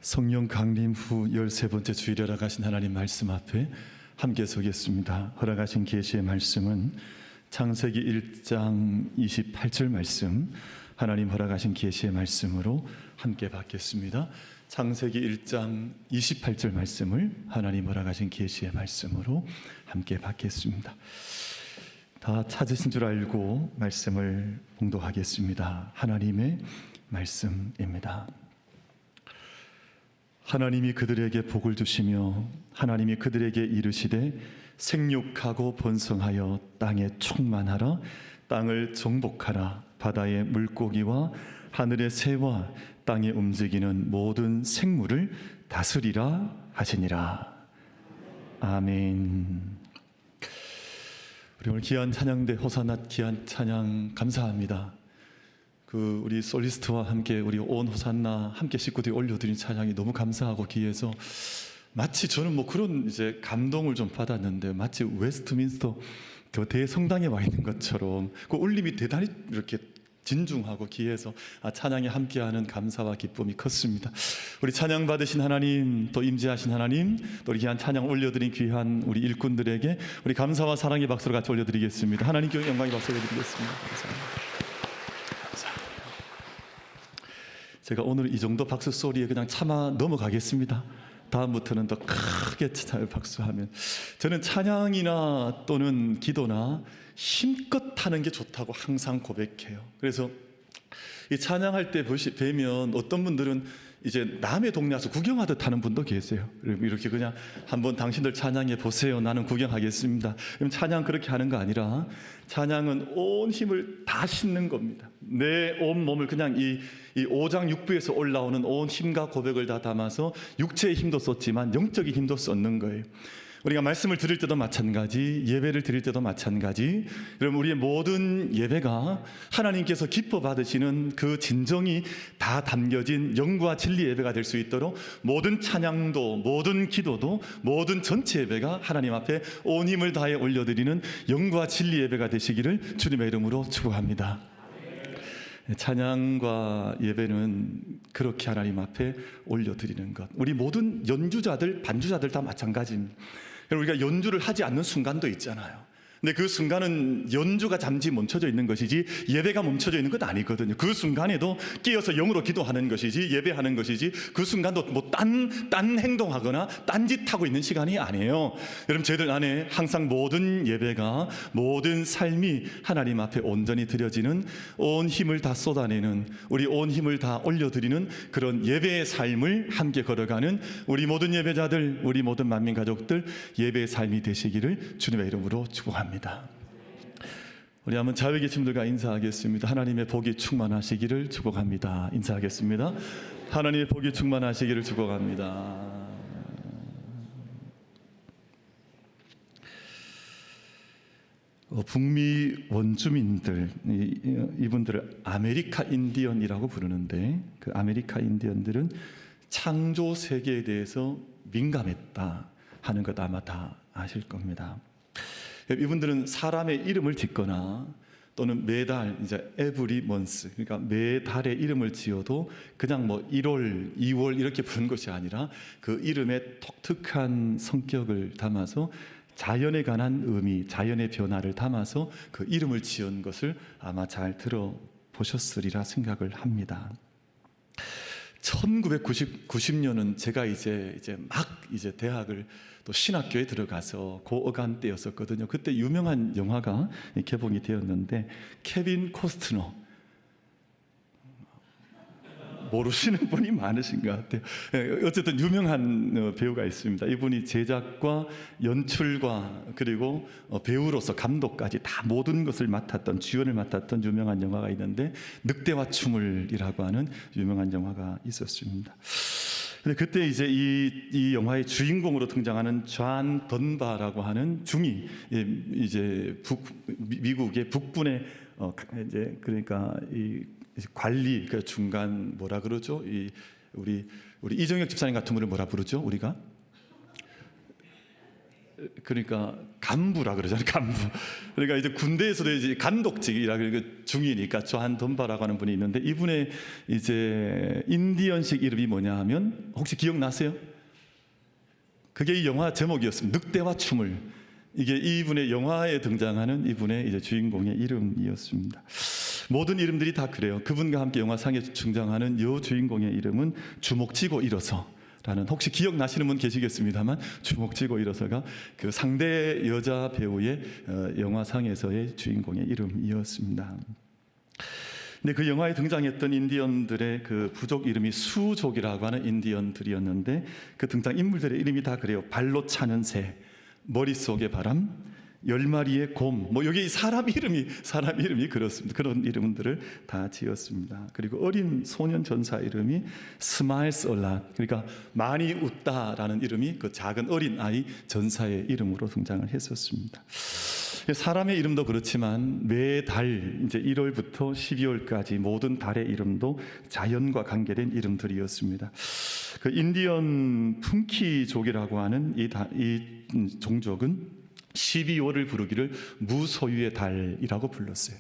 성령 강림 후 13번째 주일에 허락하신 하나님 말씀 앞에 함께 서겠습니다. 허락하신 계시의 말씀은 창세기 1장 28절 말씀, 하나님 허락하신 계시의 말씀으로 함께 받겠습니다. 창세기 1장 28절 말씀을 하나님 허락하신 계시의 말씀으로 함께 받겠습니다. 다 찾으신 줄 알고 말씀을 봉독하겠습니다. 하나님의 말씀입니다. 하나님이 그들에게 복을 주시며 하나님이 그들에게 이르시되 생육하고 번성하여 땅에 충만하라. 땅을 정복하라. 바다의 물고기와 하늘의 새와 땅에 움직이는 모든 생물을 다스리라 하시니라. 아멘. 우리 오늘 귀한 찬양대 호사나 귀한 찬양 감사합니다. 우리 솔리스트와 함께 우리 온 호산나 함께 식구들이 올려드린 찬양이 너무 감사하고 귀해서 마치 저는 그런 이제 감동을 좀 받았는데 마치 웨스트민스터 그 대성당에 와 있는 것처럼 그 울림이 대단히 이렇게 진중하고 귀해서 찬양에 함께하는 감사와 기쁨이 컸습니다. 우리 찬양 받으신 하나님, 또 임재하신 하나님, 또 우리 귀한 찬양 올려드린 귀한 우리 일꾼들에게 우리 감사와 사랑의 박수를 같이 올려드리겠습니다. 하나님께 영광의 박수 올려드리겠습니다. 감사합니다. 제가 오늘 이 정도 박수 소리에 그냥 참아 넘어가겠습니다. 다음부터는 더 크게 박수하면. 저는 찬양이나 또는 기도나 힘껏 하는 게 좋다고 항상 고백해요. 그래서 이 찬양할 때 뵈면 어떤 분들은 이제 남의 동네 와서 구경하듯 하는 분도 계세요. 이렇게 그냥 한번 당신들 찬양해 보세요. 나는 구경하겠습니다. 그럼 찬양 그렇게 하는 거 아니라 찬양은 온 힘을 다 싣는 겁니다. 내 온 몸을 그냥 이 오장 육부에서 올라오는 온 힘과 고백을 다 담아서 육체의 힘도 썼지만 영적인 힘도 썼는 거예요. 우리가 말씀을 드릴 때도 마찬가지, 예배를 드릴 때도 마찬가지. 여러분, 우리의 모든 예배가 하나님께서 기뻐 받으시는 그 진정이 다 담겨진 영과 진리 예배가 될 수 있도록 모든 찬양도, 모든 기도도, 모든 전체 예배가 하나님 앞에 온 힘을 다해 올려드리는 영과 진리 예배가 되시기를 주님의 이름으로 축복합니다. 찬양과 예배는 그렇게 하나님 앞에 올려드리는 것. 우리 모든 연주자들, 반주자들 다 마찬가지입니다. 우리가 연주를 하지 않는 순간도 있잖아요. 근데 그 순간은 연주가 잠시 멈춰져 있는 것이지 예배가 멈춰져 있는 것 아니거든요. 그 순간에도 끼어서 영으로 기도하는 것이지 예배하는 것이지 그 순간도 딴 행동하거나 딴짓하고 있는 시간이 아니에요. 여러분, 저희들 안에 항상 모든 예배가, 모든 삶이 하나님 앞에 온전히 드려지는, 온 힘을 다 쏟아내는, 우리 온 힘을 다 올려드리는 그런 예배의 삶을 함께 걸어가는 우리 모든 예배자들, 우리 모든 만민 가족들 예배의 삶이 되시기를 주님의 이름으로 축복합니다. 우리 한번 자유에 계신 분들과 인사하겠습니다. 하나님의 복이 충만하시기를 축복합니다. 인사하겠습니다. 하나님의 복이 충만하시기를 축복합니다. 북미 원주민들, 이분들을 아메리카 인디언이라고 부르는데 그 아메리카 인디언들은 창조 세계에 대해서 민감했다 하는 것 아마 다 아실 겁니다. 이분들은 사람의 이름을 짓거나 또는 매달 이제 every month, 그러니까 매달의 이름을 지어도 그냥 1월, 2월 이렇게 부르는 것이 아니라 그 이름에 독특한 성격을 담아서 자연에 관한 의미, 자연의 변화를 담아서 그 이름을 지은 것을 아마 잘 들어보셨으리라 생각을 합니다. 1990년은 제가 이제 대학을 또 신학교에 들어가서 고어간 때였었거든요. 그때 유명한 영화가 개봉이 되었는데 케빈 코스트너, 모르시는 분이 많으신 것 같아요. 어쨌든 유명한 배우가 있습니다. 이분이 제작과 연출과 그리고 배우로서 감독까지 다 모든 것을 맡았던, 주연을 맡았던 유명한 영화가 있는데 늑대와 춤을이라고 하는 유명한 영화가 있었습니다. 근데 그때 이제 이 영화의 주인공으로 등장하는 존 던바라고 하는 중위, 이제 미국의 북부의 이제 그러니까 이 관리, 그 중간 뭐라 그러죠? 우리 이정혁 집사님 같은 분을 뭐라 부르죠? 우리가 그러니까 간부라 그러잖아요. 간부. 그러니까 이제 군대에서도 이제 간독직이라 그 중이니까 조한 덤바라고 하는 분이 있는데, 이분의 이제 인디언식 이름이 뭐냐 하면 혹시 기억나세요? 그게 이 영화 제목이었습니다. 늑대와 춤을. 이게 이분의 영화에 등장하는 이분의 이제 주인공의 이름이었습니다. 모든 이름들이 다 그래요. 그분과 함께 영화상에 등장하는 여 주인공의 이름은 주먹쥐고 일어서 라는, 혹시 기억나시는 분 계시겠습니다만, 주먹쥐고 일어서가 그 상대 여자 배우의 영화상에서의 주인공의 이름이었습니다. 근데 그 영화에 등장했던 인디언들의 그 부족 이름이 수족이라고 하는 인디언들이었는데, 그 등장 인물들의 이름이 다 그래요. 발로 차는 새, 머릿속의 바람, 10마리의 곰, 뭐 여기 사람 이름이 그렇습니다. 그런 이름들을 다 지었습니다. 그리고 어린 소년 전사 이름이 스마일스 얼라, 그러니까 많이 웃다라는 이름이 그 작은 어린 아이 전사의 이름으로 등장을 했었습니다. 사람의 이름도 그렇지만 매달 이제 1월부터 12월까지 모든 달의 이름도 자연과 관계된 이름들이었습니다. 그 인디언 푼키족이라고 하는 이 종족은 12월을 부르기를 무소유의 달이라고 불렀어요.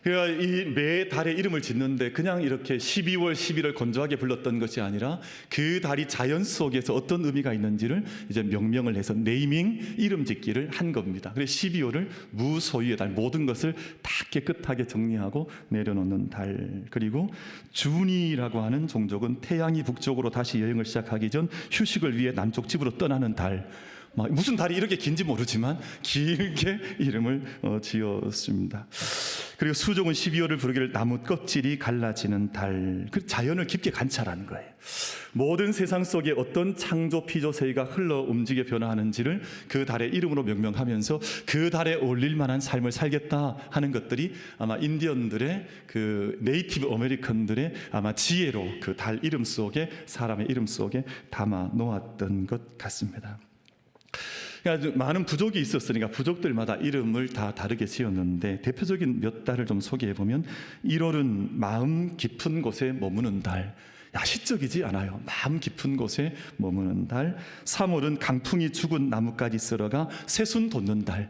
그러니까 이 매 달의 이름을 짓는데 그냥 이렇게 12월, 11월 건조하게 불렀던 것이 아니라 그 달이 자연 속에서 어떤 의미가 있는지를 이제 명명을 해서 네이밍, 이름 짓기를 한 겁니다. 그래서 12월을 무소유의 달, 모든 것을 다 깨끗하게 정리하고 내려놓는 달. 그리고 주니라고 하는 종족은 태양이 북쪽으로 다시 여행을 시작하기 전 휴식을 위해 남쪽 집으로 떠나는 달. 무슨 달이 이렇게 긴지 모르지만 길게 이름을 지었습니다. 그리고 수족은 12월을 부르기를 나무 껍질이 갈라지는 달. 그 자연을 깊게 관찰한 거예요. 모든 세상 속에 어떤 창조 피조세계가 흘러 움직여 변화하는지를 그 달의 이름으로 명명하면서 그 달에 어울릴 만한 삶을 살겠다 하는 것들이 아마 인디언들의 그 네이티브 아메리칸들의 아마 지혜로 그 달 이름 속에, 사람의 이름 속에 담아 놓았던 것 같습니다. 그러니까 많은 부족이 있었으니까 부족들마다 이름을 다 다르게 지었는데, 대표적인 몇 달을 좀 소개해 보면 1월은 마음 깊은 곳에 머무는 달. 시적이지 않아요. 마음 깊은 곳에 머무는 달. 3월은 강풍이 죽은 나뭇가지 쓸어가 새순 돋는 달.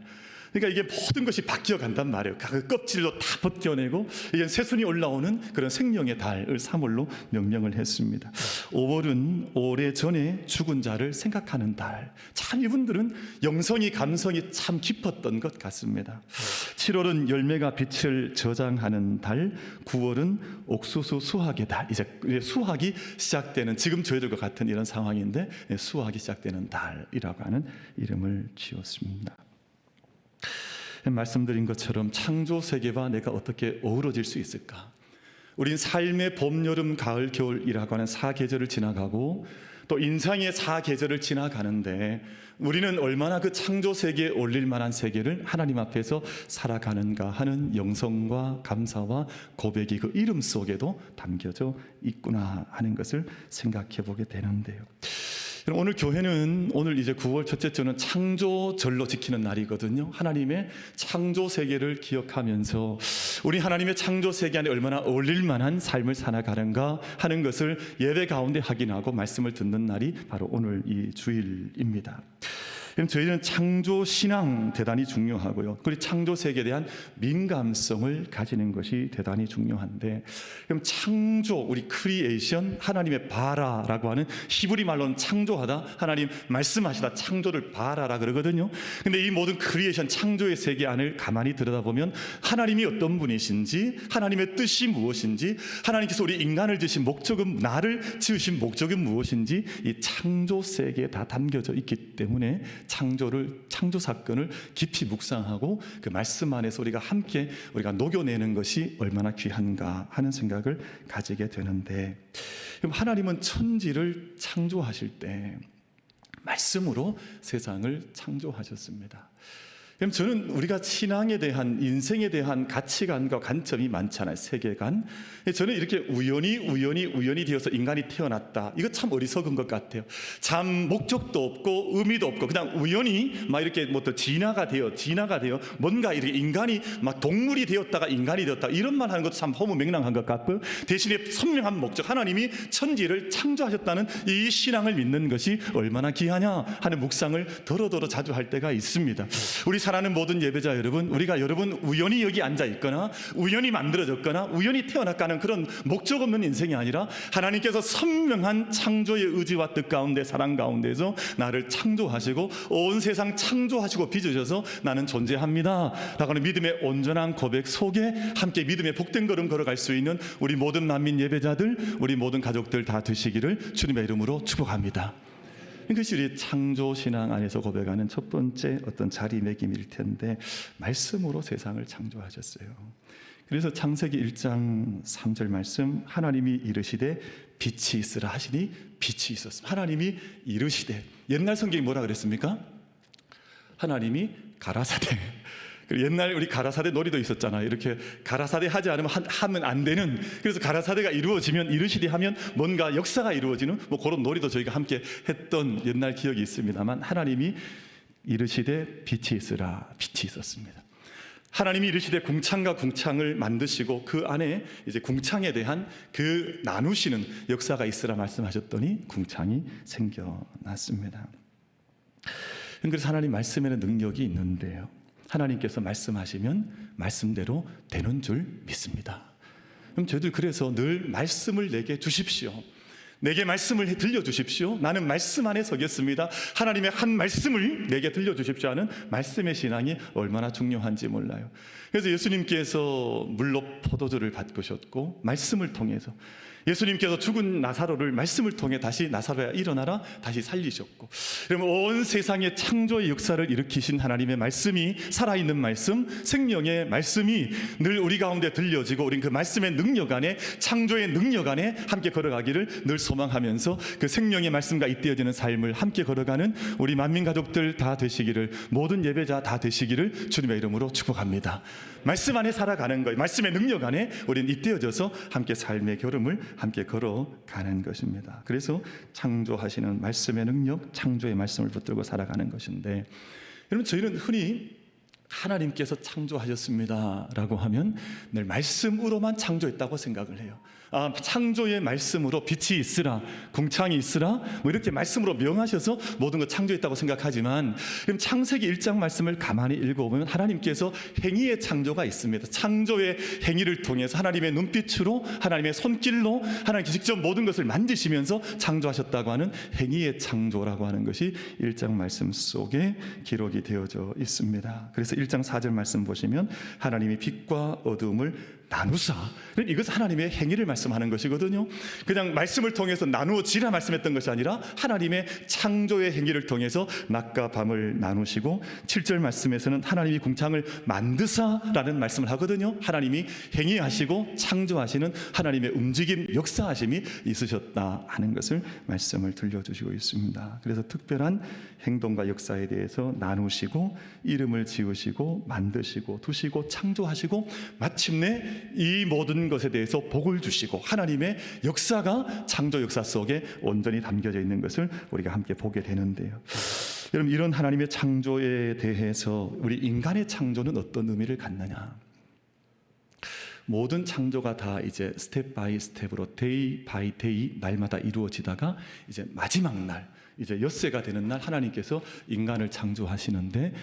그러니까 이게 모든 것이 바뀌어 간단 말이에요. 그 껍질도 다 벗겨내고 이제 새순이 올라오는 그런 생명의 달을 3월로 명명을 했습니다. 5월은 오래전에 죽은 자를 생각하는 달. 참 이분들은 영성이, 감성이 참 깊었던 것 같습니다. 7월은 열매가 빛을 저장하는 달. 9월은 옥수수 수확의 달. 이제 수확이 시작되는, 지금 저희들과 같은 이런 상황인데 수확이 시작되는 달이라고 하는 이름을 지었습니다. 말씀드린 것처럼 창조 세계와 내가 어떻게 어우러질 수 있을까? 우린 삶의 봄, 여름, 가을, 겨울이라고 하는 4계절을 지나가고 또 인생의 4계절을 지나가는데, 우리는 얼마나 그 창조 세계에 어울릴 만한 세계를 하나님 앞에서 살아가는가 하는 영성과 감사와 고백이 그 이름 속에도 담겨져 있구나 하는 것을 생각해 보게 되는데요. 오늘 교회는 오늘 이제 9월 첫째 주는 창조절로 지키는 날이거든요. 하나님의 창조 세계를 기억하면서 우리 하나님의 창조 세계 안에 얼마나 어울릴 만한 삶을 살아가는가 하는 것을 예배 가운데 확인하고 말씀을 듣는 날이 바로 오늘 이 주일입니다. 저희는 창조 신앙 대단히 중요하고요. 그리고 창조 세계에 대한 민감성을 가지는 것이 대단히 중요한데, 그럼 창조, 우리 크리에이션, 하나님의 바라라고 하는 히브리 말로는 창조하다, 하나님 말씀하시다 창조를 바라라 그러거든요. 근데 이 모든 크리에이션, 창조의 세계 안을 가만히 들여다보면 하나님이 어떤 분이신지, 하나님의 뜻이 무엇인지, 하나님께서 우리 인간을 지으신 목적은, 나를 지으신 목적은 무엇인지 이 창조 세계에 다 담겨져 있기 때문에 창조 사건을 깊이 묵상하고 그 말씀 안에서 우리가 함께 우리가 녹여내는 것이 얼마나 귀한가 하는 생각을 가지게 되는데, 그럼 하나님은 천지를 창조하실 때 말씀으로 세상을 창조하셨습니다. 그럼 저는 우리가 신앙에 대한, 인생에 대한 가치관과 관점이 많잖아요. 세계관. 저는 이렇게 우연히 되어서 인간이 태어났다, 이거 참 어리석은 것 같아요. 참 목적도 없고 의미도 없고 그냥 우연히 막 이렇게 뭐 또 진화가 되어 뭔가 이렇게 인간이 막 동물이 되었다가 인간이 되었다, 이런 말 하는 것도 참 허무맹랑한 것 같고요. 대신에 선명한 목적, 하나님이 천지를 창조하셨다는 이 신앙을 믿는 것이 얼마나 귀하냐 하는 묵상을 더러더러 자주 할 때가 있습니다. 우리 사랑하는 모든 예배자 여러분, 우리가 여러분 우연히 여기 앉아 있거나 우연히 만들어졌거나 우연히 태어났다는 그런 목적 없는 인생이 아니라 하나님께서 선명한 창조의 의지와 뜻 가운데, 사랑 가운데서 나를 창조하시고 온 세상 창조하시고 빚으셔서 나는 존재합니다 라고 하는 믿음의 온전한 고백 속에 함께 믿음의 복된 걸음 걸어갈 수 있는 우리 모든 만민 예배자들, 우리 모든 가족들 다 되시기를 주님의 이름으로 축복합니다. 이것이 우리 창조신앙 안에서 고백하는 첫 번째 어떤 자리매김일 텐데, 말씀으로 세상을 창조하셨어요. 그래서 창세기 1장 3절 말씀, 하나님이 이르시되 빛이 있으라 하시니 빛이 있었습니다. 하나님이 이르시되, 옛날 성경이 뭐라 그랬습니까? 하나님이 가라사대. 옛날 우리 가라사대 놀이도 있었잖아요. 이렇게 가라사대 하지 않으면 하면 안 되는, 그래서 가라사대가 이루어지면, 이르시되 하면 뭔가 역사가 이루어지는 뭐 그런 놀이도 저희가 함께 했던 옛날 기억이 있습니다만, 하나님이 이르시되 빛이 있으라, 빛이 있었습니다. 하나님이 이르시되 궁창과 궁창을 만드시고 그 안에 이제 궁창에 대한 그 나누시는 역사가 있으라 말씀하셨더니 궁창이 생겨났습니다. 그래서 하나님 말씀에는 능력이 있는데요, 하나님께서 말씀하시면 말씀대로 되는 줄 믿습니다. 그럼 저희들 그래서 늘 말씀을 내게 주십시오. 내게 말씀을 들려주십시오. 나는 말씀 안에 서겠습니다. 하나님의 한 말씀을 내게 들려주십시오 하는 말씀의 신앙이 얼마나 중요한지 몰라요. 그래서 예수님께서 물로 포도주를 바꾸셨고, 말씀을 통해서 예수님께서 죽은 나사로를 말씀을 통해 다시 나사로야 일어나라 다시 살리셨고, 그러면 온 세상의 창조의 역사를 일으키신 하나님의 말씀이, 살아있는 말씀, 생명의 말씀이 늘 우리 가운데 들려지고, 우린 그 말씀의 능력 안에, 창조의 능력 안에 함께 걸어가기를 늘 소망하면서 그 생명의 말씀과 잇대어지는 삶을 함께 걸어가는 우리 만민 가족들 다 되시기를, 모든 예배자 다 되시기를 주님의 이름으로 축복합니다. 말씀 안에 살아가는 거예요. 말씀의 능력 안에 우리는 잇대어져서 함께 삶의 걸음을 함께 걸어가는 것입니다. 그래서 창조하시는 말씀의 능력, 창조의 말씀을 붙들고 살아가는 것인데, 여러분 저희는 흔히 하나님께서 창조하셨습니다 라고 하면 늘 말씀으로만 창조했다고 생각을 해요. 창조의 말씀으로 빛이 있으라, 궁창이 있으라, 뭐 이렇게 말씀으로 명하셔서 모든 걸 창조했다고 생각하지만, 그럼 창세기 1장 말씀을 가만히 읽어보면 하나님께서 행위의 창조가 있습니다. 창조의 행위를 통해서 하나님의 눈빛으로, 하나님의 손길로 하나님께서 직접 모든 것을 만드시면서 창조하셨다고 하는 행위의 창조라고 하는 것이 1장 말씀 속에 기록이 되어져 있습니다. 그래서 1장 4절 말씀 보시면 하나님이 빛과 어둠을 나누사, 이것은 하나님의 행위를 말씀하는 것이거든요. 그냥 말씀을 통해서 나누어지라 말씀했던 것이 아니라 하나님의 창조의 행위를 통해서 낮과 밤을 나누시고, 7절 말씀에서는 하나님이 궁창을 만드사라는 말씀을 하거든요. 하나님이 행위하시고 창조하시는 하나님의 움직임, 역사하심이 있으셨다 하는 것을 말씀을 들려주시고 있습니다. 그래서 특별한 행동과 역사에 대해서 나누시고, 이름을 지으시고, 만드시고, 두시고, 창조하시고, 마침내 이 모든 것에 대해서 복을 주시고, 하나님의 역사가 창조 역사 속에 온전히 담겨져 있는 것을 우리가 함께 보게 되는데요. 여러분, 이런 하나님의 창조에 대해서 우리 인간의 창조는 어떤 의미를 갖느냐? 모든 창조가 다 이제 스텝 바이 스텝으로, 데이 바이 데이, 날마다 이루어지다가 이제 마지막 날, 이제 엿새가 되는 날 하나님께서 인간을 창조하시는데,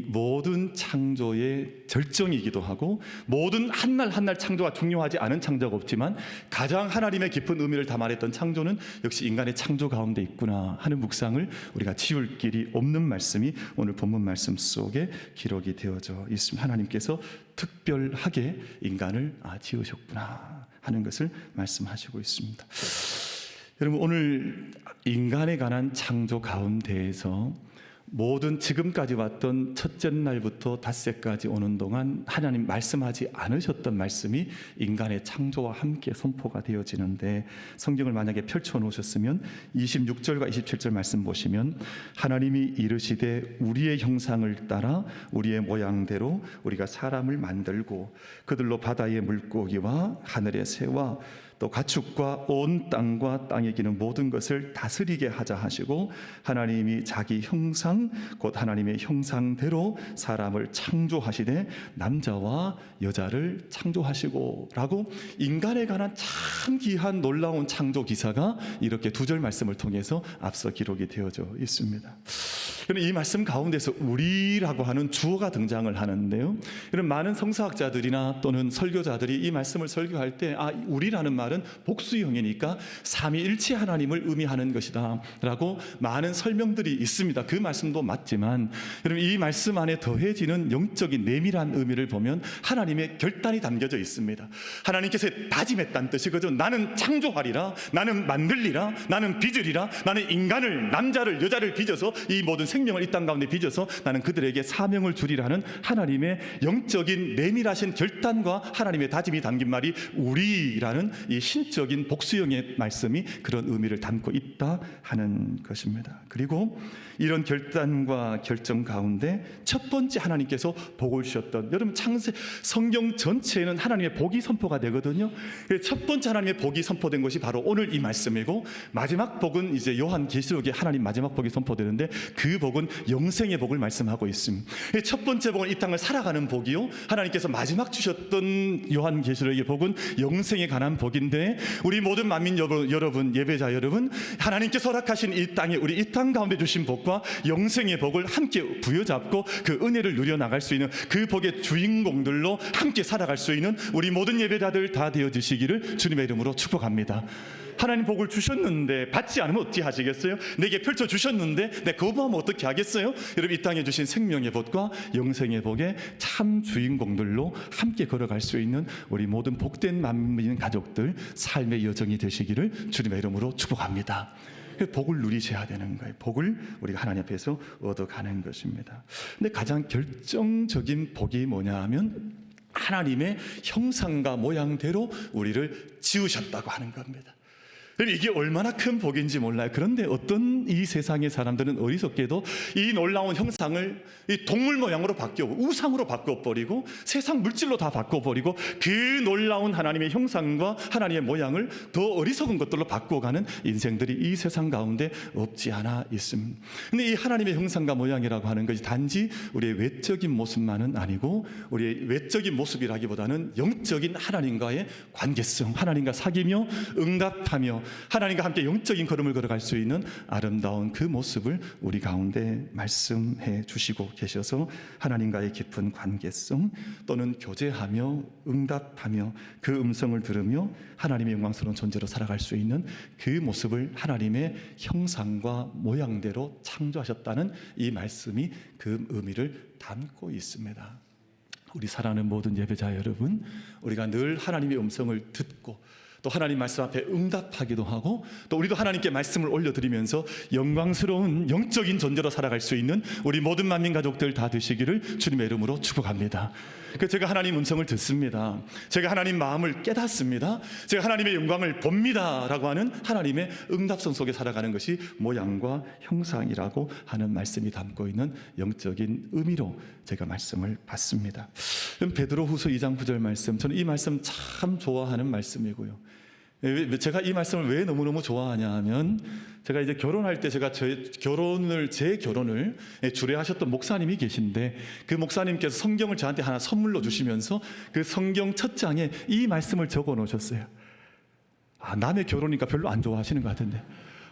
모든 창조의 절정이기도 하고, 모든 한날 한날 창조가 중요하지 않은 창조가 없지만 가장 하나님의 깊은 의미를 담아냈던 창조는 역시 인간의 창조 가운데 있구나 하는 묵상을 우리가 지울 길이 없는 말씀이 오늘 본문 말씀 속에 기록이 되어져 있습니다. 하나님께서 특별하게 인간을 지으셨구나 하는 것을 말씀하시고 있습니다. 여러분, 오늘 인간에 관한 창조 가운데에서 모든 지금까지 왔던 첫째 날부터 닷새까지 오는 동안 하나님 말씀하지 않으셨던 말씀이 인간의 창조와 함께 선포가 되어지는데, 성경을 만약에 펼쳐 놓으셨으면 26절과 27절 말씀 보시면, 하나님이 이르시되 우리의 형상을 따라 우리의 모양대로 우리가 사람을 만들고 그들로 바다의 물고기와 하늘의 새와 또 가축과 온 땅과 땅에 기는 모든 것을 다스리게 하자 하시고, 하나님이 자기 형상 곧 하나님의 형상대로 사람을 창조하시되 남자와 여자를 창조하시고 라고 인간에 관한 참 귀한 놀라운 창조 기사가 이렇게 두 절 말씀을 통해서 앞서 기록이 되어져 있습니다. 이 말씀 가운데서 우리라고 하는 주어가 등장을 하는데요, 이런 많은 성서학자들이나 또는 설교자들이 이 말씀을 설교할 때 우리라는 말은 복수형이니까 삼위일체 하나님을 의미하는 것이다 라고 많은 설명들이 있습니다. 그 말씀도 맞지만 여러분, 이 말씀 안에 더해지는 영적인 내밀한 의미를 보면 하나님의 결단이 담겨져 있습니다. 하나님께서 다짐했다는 뜻이거죠. 나는 창조하리라, 나는 만들리라, 나는 빚으리라, 나는 인간을, 남자를 여자를 빚어서 이 모든 생명을 이 땅 가운데 빚어서 나는 그들에게 사명을 주리라는 하나님의 영적인 내밀하신 결단과 하나님의 다짐이 담긴 말이 우리라는 이 신적인 복수형의 말씀이 그런 의미를 담고 있다 하는 것입니다. 그리고 이런 결단과 결정 가운데 첫 번째 하나님께서 복을 주셨던, 여러분 성경 전체에는 하나님의 복이 선포가 되거든요. 첫 번째 하나님의 복이 선포된 것이 바로 오늘 이 말씀이고, 마지막 복은 이제 요한계시록에 하나님 마지막 복이 선포되는데 그 복은 영생의 복을 말씀하고 있습니다. 첫 번째 복은 이 땅을 살아가는 복이요, 하나님께서 마지막 주셨던 요한계시록의 복은 영생에 관한 복인데, 우리 모든 만민 여러분, 예배자 여러분, 하나님께서 허락하신 이 땅에 우리 이 땅 가운데 주신 복과 영생의 복을 함께 부여잡고 그 은혜를 누려나갈 수 있는 그 복의 주인공들로 함께 살아갈 수 있는 우리 모든 예배자들 다 되어주시기를 주님의 이름으로 축복합니다. 하나님 복을 주셨는데 받지 않으면 어떻게 하시겠어요? 내게 펼쳐주셨는데 내가 거부하면 어떻게 하겠어요? 여러분, 이 땅에 주신 생명의 복과 영생의 복의 참 주인공들로 함께 걸어갈 수 있는 우리 모든 복된 만민 가족들 삶의 여정이 되시기를 주님의 이름으로 축복합니다. 복을 누리셔야 되는 거예요. 복을 우리가 하나님 앞에서 얻어가는 것입니다. 근데 가장 결정적인 복이 뭐냐 하면 하나님의 형상과 모양대로 우리를 지으셨다고 하는 겁니다. 이게 얼마나 큰 복인지 몰라요. 그런데 어떤 이 세상의 사람들은 어리석게도 이 놀라운 형상을 이 동물 모양으로 우상으로 바꿔버리고 세상 물질로 다 바꿔버리고 그 놀라운 하나님의 형상과 하나님의 모양을 더 어리석은 것들로 바꿔가는 인생들이 이 세상 가운데 없지 않아 있습니다. 근데 이 하나님의 형상과 모양이라고 하는 것이 단지 우리의 외적인 모습만은 아니고, 우리의 외적인 모습이라기보다는 영적인 하나님과의 관계성, 하나님과 사귀며 응답하며 하나님과 함께 영적인 걸음을 걸어갈 수 있는 아름다운 그 모습을 우리 가운데 말씀해 주시고 계셔서 하나님과의 깊은 관계성 또는 교제하며 응답하며 그 음성을 들으며 하나님의 영광스러운 존재로 살아갈 수 있는 그 모습을 하나님의 형상과 모양대로 창조하셨다는 이 말씀이 그 의미를 담고 있습니다. 우리 사랑하는 모든 예배자 여러분, 우리가 늘 하나님의 음성을 듣고 또 하나님 말씀 앞에 응답하기도 하고, 또 우리도 하나님께 말씀을 올려드리면서 영광스러운 영적인 존재로 살아갈 수 있는 우리 모든 만민 가족들 다 되시기를 주님의 이름으로 축복합니다. 제가 하나님 음성을 듣습니다. 제가 하나님 마음을 깨닫습니다. 제가 하나님의 영광을 봅니다 라고 하는 하나님의 응답성 속에 살아가는 것이 모양과 형상이라고 하는 말씀이 담고 있는 영적인 의미로 제가 말씀을 받습니다. 베드로후서 2장 9절 말씀, 저는 이 말씀 참 좋아하는 말씀이고요. 제가 이 말씀을 왜 너무너무 좋아하냐 하면, 제가 이제 결혼할 때 제가 제 결혼을 주례하셨던 목사님이 계신데, 그 목사님께서 성경을 저한테 하나 선물로 주시면서 그 성경 첫 장에 이 말씀을 적어 놓으셨어요. 남의 결혼이니까 별로 안 좋아하시는 것 같은데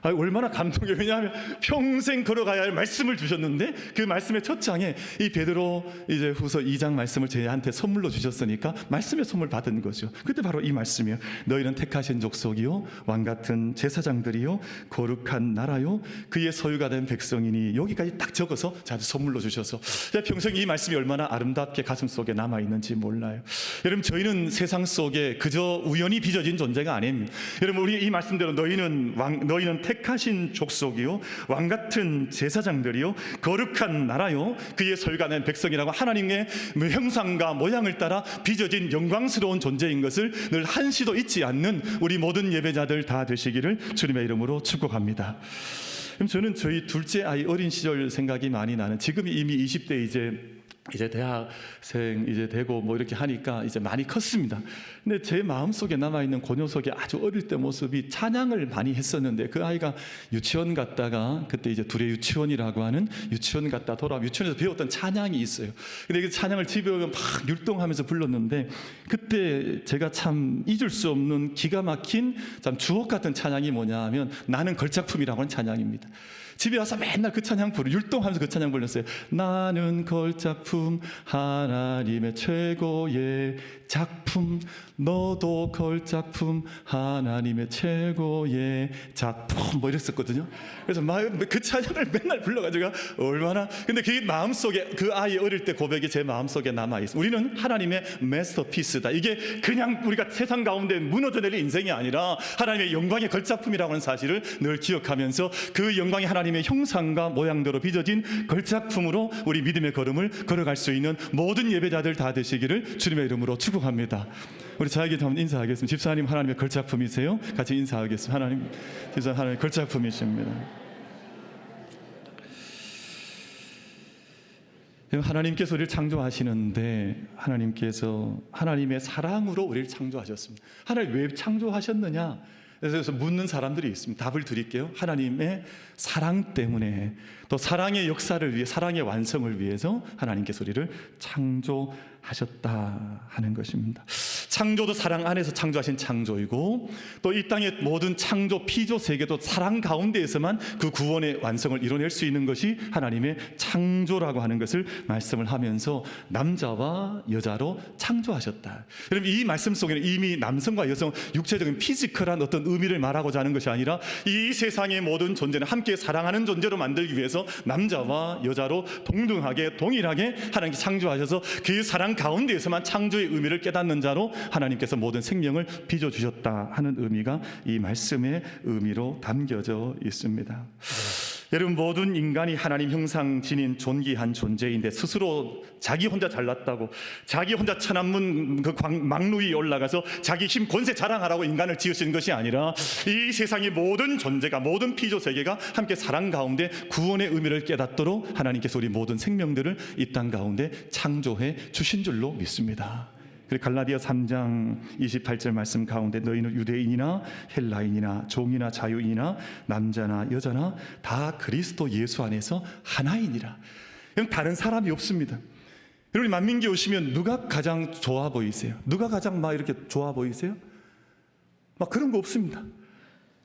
얼마나 감동이에요. 왜냐하면 평생 걸어가야 할 말씀을 주셨는데 그 말씀의 첫 장에 이 베드로 이제 후서 2장 말씀을 저희한테 선물로 주셨으니까 말씀의 선물 받은 거죠. 그때 바로 이 말씀이에요. 너희는 택하신 족속이요 왕같은 제사장들이요 거룩한 나라요 그의 소유가 된 백성이니, 여기까지 딱 적어서 저한테 선물로 주셔서 평생 이 말씀이 얼마나 아름답게 가슴 속에 남아있는지 몰라요. 여러분, 저희는 세상 속에 그저 우연히 빚어진 존재가 아닙니다. 여러분, 우리 이 말씀대로 너희는 택하신 족속이요 왕 같은 제사장들이요 거룩한 나라요 그의 설가는 백성이라고 하나님의 형상과 모양을 따라 빚어진 영광스러운 존재인 것을 늘 한시도 잊지 않는 우리 모든 예배자들 다 되시기를 주님의 이름으로 축복합니다. 그럼 저는 저희 둘째 아이 어린 시절 생각이 많이 나는, 지금이 이미 20대 이제 대학생 이제 되고 뭐 이렇게 하니까 이제 많이 컸습니다. 근데 제 마음속에 남아있는 그 녀석이 아주 어릴 때 모습이 찬양을 많이 했었는데, 그 아이가 유치원 갔다가 그때 이제 둘의 유치원이라고 하는 유치원 갔다 돌아오면 유치원에서 배웠던 찬양이 있어요. 근데 그 찬양을 집에 오면 막 율동하면서 불렀는데, 그때 제가 참 잊을 수 없는 기가 막힌 참 주옥 같은 찬양이 뭐냐 하면 나는 걸작품이라고 하는 찬양입니다. 집에 와서 맨날 그 찬양 율동하면서 그 찬양 불렀어요. 나는 걸작품, 하나님의 최고의 작품, 너도 걸작품, 하나님의 최고의 작품, 뭐 이랬었거든요. 그래서 그 찬양을 맨날 불러가지고 얼마나, 근데 그 마음속에, 그 아이 어릴 때 고백이 제 마음속에 남아있어요. 우리는 하나님의 마스터피스다. 이게 그냥 우리가 세상 가운데 무너져 내릴 인생이 아니라 하나님의 영광의 걸작품이라고 하는 사실을 늘 기억하면서 그 영광이 하나님의 형상과 모양대로 빚어진 걸작품으로 우리 믿음의 걸음을 걸어갈 수 있는 모든 예배자들 다 되시기를 주님의 이름으로 축복합니다. 우리 자에게 한번 인사하겠습니다. 집사님, 하나님의 걸작품이세요? 같이 인사하겠습니다. 하나님, 집사님, 하나님의 걸작품이십니다. 하나님께서 우리를 창조하시는데, 하나님께서 하나님의 사랑으로 우리를 창조하셨습니다. 하나님 왜 창조하셨느냐? 그래서 묻는 사람들이 있습니다. 답을 드릴게요. 하나님의 사랑 때문에, 또 사랑의 역사를 위해, 사랑의 완성을 위해서 하나님께서 우리를 창조하셨다 하는 것입니다. 창조도 사랑 안에서 창조하신 창조이고, 또 이 땅의 모든 창조 피조 세계도 사랑 가운데에서만 그 구원의 완성을 이뤄낼 수 있는 것이 하나님의 창조라고 하는 것을 말씀을 하면서 남자와 여자로 창조하셨다. 그럼 이 말씀 속에는 이미 남성과 여성, 육체적인 피지컬한 어떤 의미를 말하고자 하는 것이 아니라 이 세상의 모든 존재는 함께 사랑하는 존재로 만들기 위해서 남자와 여자로 동등하게 동일하게 하나님께 창조하셔서 그 사랑 가운데에서만 창조의 의미를 깨닫는 자로 하나님께서 모든 생명을 빚어주셨다 하는 의미가 이 말씀의 의미로 담겨져 있습니다. 여러분, 모든 인간이 하나님 형상 지닌 존귀한 존재인데, 스스로 자기 혼자 잘났다고, 자기 혼자 천안문 그 망루 위에 올라가서 자기 힘 권세 자랑하라고 인간을 지으신 것이 아니라, 이 세상의 모든 존재가, 모든 피조 세계가 함께 사랑 가운데 구원의 의미를 깨닫도록 하나님께서 우리 모든 생명들을 이 땅 가운데 창조해 주신 줄로 믿습니다. 갈라디아 3장 28절 말씀 가운데 너희는 유대인이나 헬라인이나 종이나 자유인이나 남자나 여자나 다 그리스도 예수 안에서 하나이니라. 다른 사람이 없습니다. 여러분, 만민기 오시면 누가 가장 좋아 보이세요? 누가 가장 막 이렇게 좋아 보이세요? 막 그런 거 없습니다.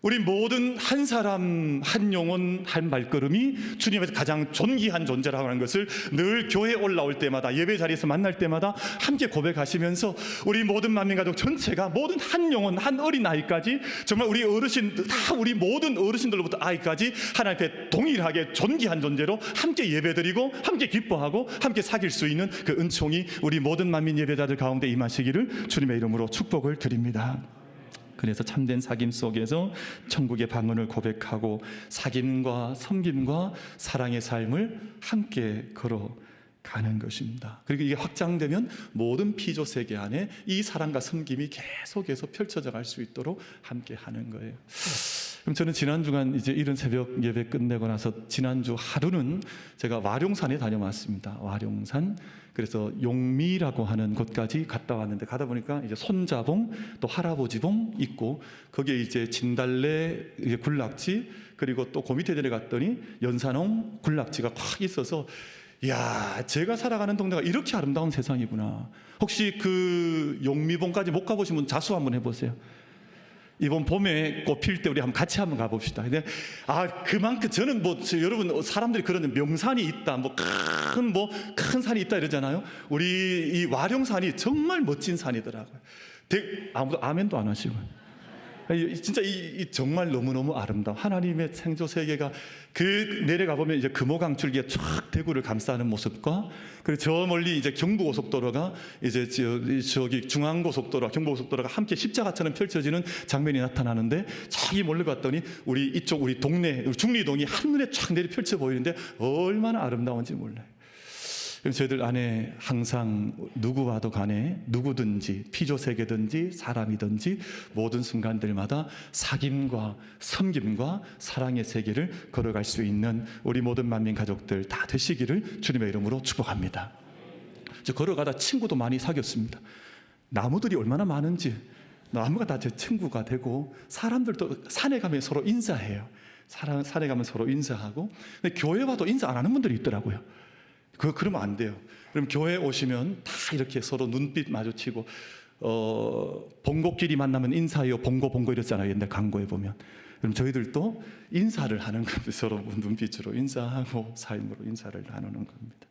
우리 모든 한 사람, 한 영혼, 한 발걸음이 주님에서 가장 존귀한 존재라고 하는 것을 늘 교회에 올라올 때마다, 예배 자리에서 만날 때마다 함께 고백하시면서 우리 모든 만민가족 전체가, 모든 한 영혼, 한 어린아이까지, 정말 우리 어르신들, 다 우리 모든 어르신들로부터 아이까지 하나님 앞에 동일하게 존귀한 존재로 함께 예배드리고 함께 기뻐하고 함께 사귈 수 있는 그 은총이 우리 모든 만민 예배자들 가운데 임하시기를 주님의 이름으로 축복을 드립니다. 그래서 참된 사귐 속에서 천국의 방언을 고백하고 사귐과 섬김과 사랑의 삶을 함께 걸어가는 것입니다. 그리고 이게 확장되면 모든 피조 세계 안에 이 사랑과 섬김이 계속해서 펼쳐져 갈 수 있도록 함께 하는 거예요. 그럼 저는 지난 주간 이제 이른 새벽 예배 끝내고 나서 지난주 하루는 제가 와룡산에 다녀왔습니다. 와룡산. 그래서 용미라고 하는 곳까지 갔다 왔는데, 가다 보니까 이제 손자봉 또 할아버지봉 있고, 거기에 이제 진달래 군락지, 그리고 또 그 밑에 내려갔더니 연산홍 군락지가 꽉 있어서, 이야, 제가 살아가는 동네가 이렇게 아름다운 세상이구나. 혹시 그 용미봉까지 못 가보신 분 자수 한번 해보세요. 이번 봄에 꽃 필 때 우리 한번 같이 한번 가봅시다. 근데 그만큼 저는 여러분, 사람들이 그러는 명산이 있다, 큰 산이 있다 이러잖아요. 우리 이 와룡산이 정말 멋진 산이더라고요. 아무도 아멘도 안 하시고. 진짜 정말 너무너무 아름다워. 하나님의 창조 세계가 그 내려가 보면 이제 금호강줄기가 쫙 대구를 감싸는 모습과, 그리고 저 멀리 이제 경부고속도로가 이제 저기 중앙고속도로와 경부고속도로가 함께 십자가처럼 펼쳐지는 장면이 나타나는데, 저기 멀리 갔더니 우리 동네 우리 중리동이 한눈에 쫙 내리 펼쳐 보이는데 얼마나 아름다운지 몰라요. 저희들 안에 항상 누구와도 간에 누구든지 피조세계든지 사람이든지 모든 순간들마다 사귐과 섬김과 사랑의 세계를 걸어갈 수 있는 우리 모든 만민 가족들 다 되시기를 주님의 이름으로 축복합니다. 저 걸어가다 친구도 많이 사귀었습니다. 나무들이 얼마나 많은지, 나무가 다 제 친구가 되고, 사람들도 산에 가면 서로 인사해요. 산에 가면 서로 인사하고. 근데 교회 와도 인사 안 하는 분들이 있더라고요. 그러면 안 돼요. 그럼 교회 오시면 다 이렇게 서로 눈빛 마주치고, 봉고끼리 만나면 인사해요. 봉고 이랬잖아요. 옛날 광고에 보면. 그럼 저희들도 인사를 하는 겁니다. 서로 눈빛으로 인사하고 삶으로 인사를 나누는 겁니다.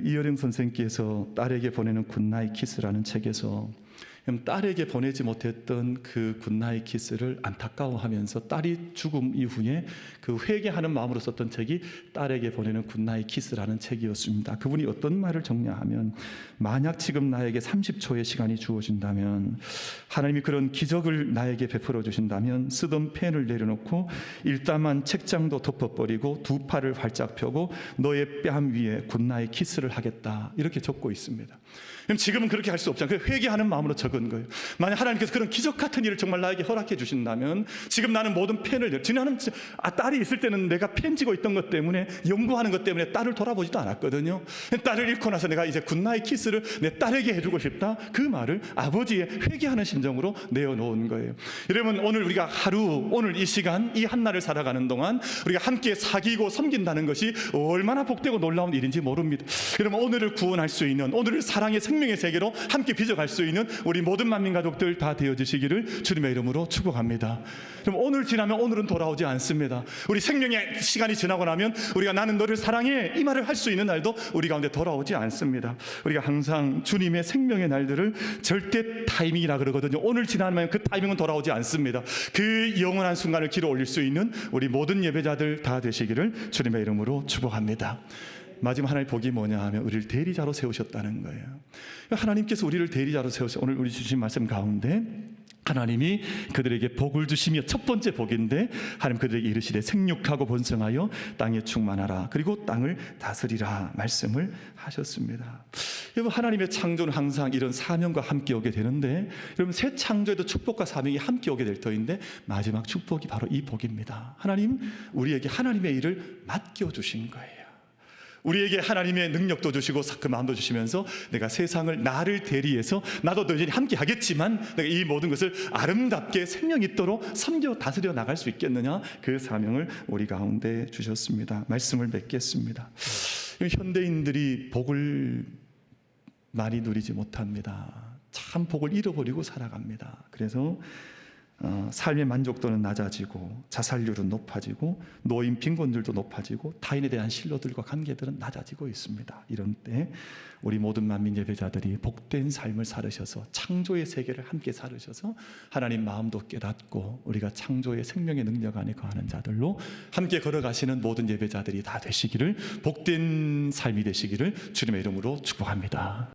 이어령 선생님께서 딸에게 보내는 굿나잇 키스라는 책에서 딸에게 보내지 못했던 그 굿나잇 키스를 안타까워하면서 딸이 죽음 이후에 그 회개하는 마음으로 썼던 책이 딸에게 보내는 굿나잇 키스라는 책이었습니다. 그분이 어떤 말을 정리하면, 만약 지금 나에게 30초의 시간이 주어진다면, 하나님이 그런 기적을 나에게 베풀어 주신다면 쓰던 펜을 내려놓고 일단만 책장도 덮어버리고 두 팔을 활짝 펴고 너의 뺨 위에 굿나잇 키스를 하겠다, 이렇게 적고 있습니다. 그럼 지금은 그렇게 할 수 없잖아요. 회개하는 마음으로 적은 거예요. 만약 하나님께서 그런 기적 같은 일을 정말 나에게 허락해 주신다면, 지금 나는 모든 펜을 지나는 딸이 있을 때는 내가 펜 지고 있던 것 때문에, 연구하는 것 때문에 딸을 돌아보지도 않았거든요. 딸을 잃고 나서 내가 이제 굿나잇 키스를 내 딸에게 해주고 싶다, 그 말을 아버지의 회개하는 심정으로 내어놓은 거예요. 여러분, 오늘 우리가 오늘 이 시간, 이 한날을 살아가는 동안 우리가 함께 사귀고 섬긴다는 것이 얼마나 복되고 놀라운 일인지 모릅니다. 여러분, 오늘을 구원할 수 있는, 오늘을 사랑의 생명의 세계로 함께 빚어갈 수 있는 우리 모든 만민 가족들 다 되어주시기를 주님의 이름으로 축복합니다. 그럼 오늘 지나면 오늘은 돌아오지 않습니다. 우리 생명의 시간이 지나고 나면 우리가 나는 너를 사랑해 이 말을 할 수 있는 날도 우리 가운데 돌아오지 않습니다. 우리가 항상 주님의 생명의 날들을 절대 타이밍이라 그러거든요. 오늘 지나면 그 타이밍은 돌아오지 않습니다. 그 영원한 순간을 길어 올릴 수 있는 우리 모든 예배자들 다 되시기를 주님의 이름으로 축복합니다. 마지막 하나님의 복이 뭐냐 하면, 우리를 대리자로 세우셨다는 거예요. 하나님께서 우리를 대리자로 세우셔. 오늘 우리 주신 말씀 가운데 하나님이 그들에게 복을 주시며, 첫 번째 복인데, 하나님 그들에게 이르시되 생육하고 번성하여 땅에 충만하라, 그리고 땅을 다스리라 말씀을 하셨습니다. 여러분, 하나님의 창조는 항상 이런 사명과 함께 오게 되는데, 여러분, 새 창조에도 축복과 사명이 함께 오게 될 터인데, 마지막 축복이 바로 이 복입니다. 하나님, 우리에게 하나님의 일을 맡겨주신 거예요. 우리에게 하나님의 능력도 주시고 그 마음도 주시면서, 내가 세상을 나를 대리해서 나도 너희들이 함께 하겠지만 내가 이 모든 것을 아름답게 생명 있도록 섬겨 다스려 나갈 수 있겠느냐, 그 사명을 우리 가운데 주셨습니다. 말씀을 맺겠습니다. 현대인들이 복을 많이 누리지 못합니다. 참 복을 잃어버리고 살아갑니다. 그래서 삶의 만족도는 낮아지고 자살률은 높아지고 노인 빈곤들도 높아지고 타인에 대한 신뢰들과 관계들은 낮아지고 있습니다. 이런 때 우리 모든 만민 예배자들이 복된 삶을 살으셔서 창조의 세계를 함께 살으셔서 하나님 마음도 깨닫고 우리가 창조의 생명의 능력 안에 거하는 자들로 함께 걸어가시는 모든 예배자들이 다 되시기를, 복된 삶이 되시기를 주님의 이름으로 축복합니다.